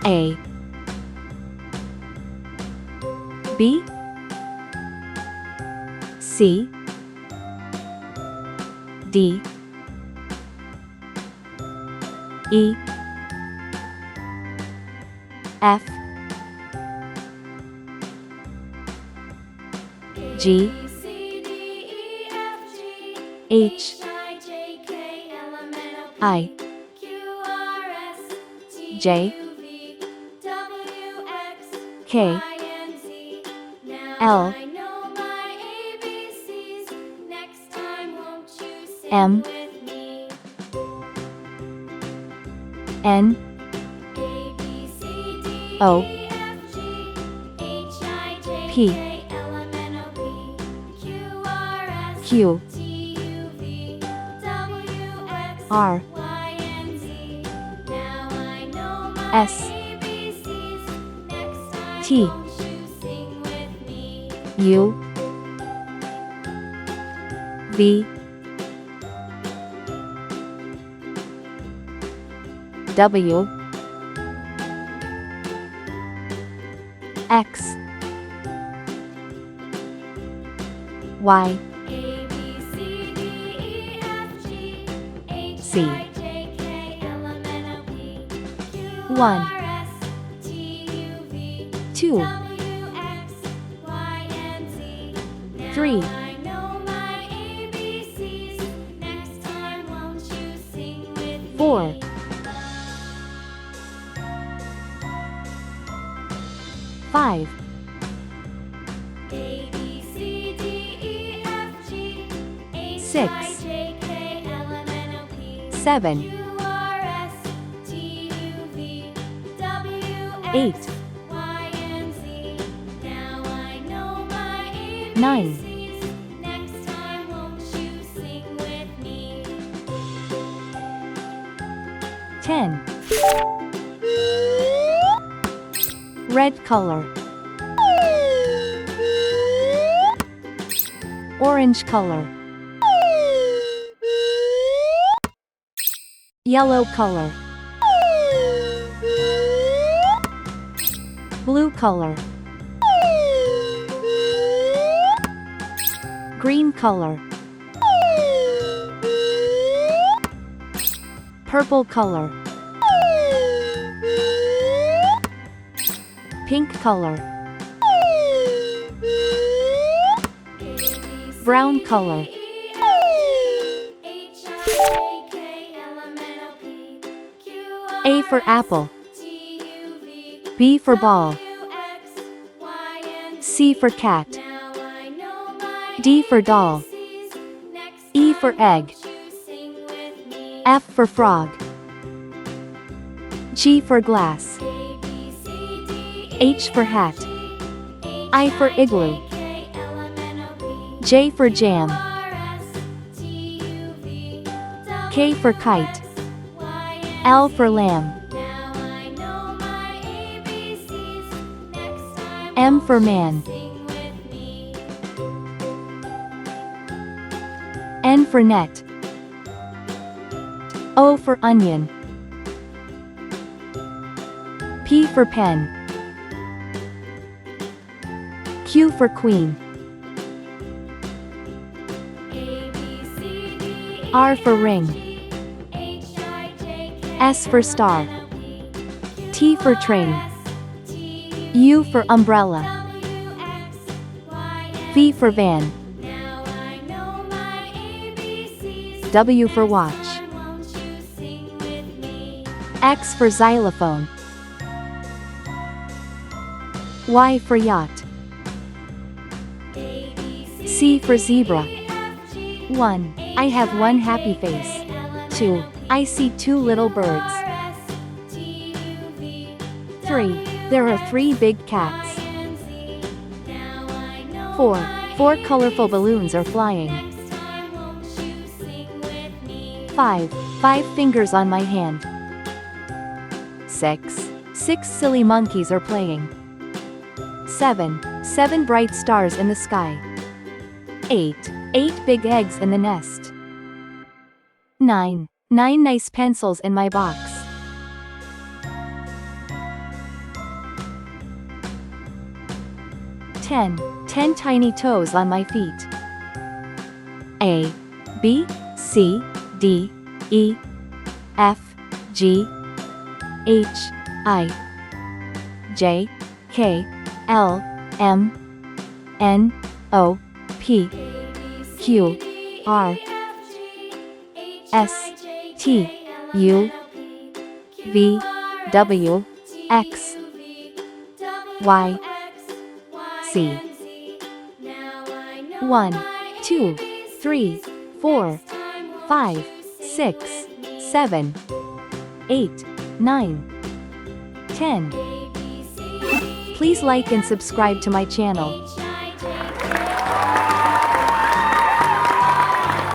A, B, C, D, E, F, G, H, I, J, K, L, M, N, O, P, Q, R, S, T, U, V, W, X, Y, C, 1, 2, 3, 4, 5, 6, 7, 8, 9, 10. Red color, orange color, yellow color, blue color, green color, purple color, pink color, brown color, A for apple, B for ball, C for cat, D for doll, E for egg, F for frog, G for glass, H for hat, I for igloo, J for jam, K for kite, L for lamb, M for man, N for net, O for onion, P for pen, Q for queen, R for ring, S for star, T for train, U for umbrella, V for van, W for watch, X for xylophone, Y for yacht, C for zebra. 1. I have one happy face. 2. I see two little birds. 3. There are 3 big cats. 4. 4 colorful balloons are flying. 5. 5 fingers on my hand. 6. 6 silly monkeys are playing. 7. 7 bright stars in the sky. 8. 8 big eggs in the nest. 9. 9 nice pencils in my box. 10. 10 tiny toes on my feet. A, B, C, D, E, F, G, H, I, J, K, L, M, N, O, P, Q, R, S, T, U, V, W, X, Y, Z. 1, 2, 3, 4, 5, 6, 7, 8, 9, 10. Please like and subscribe to my channel.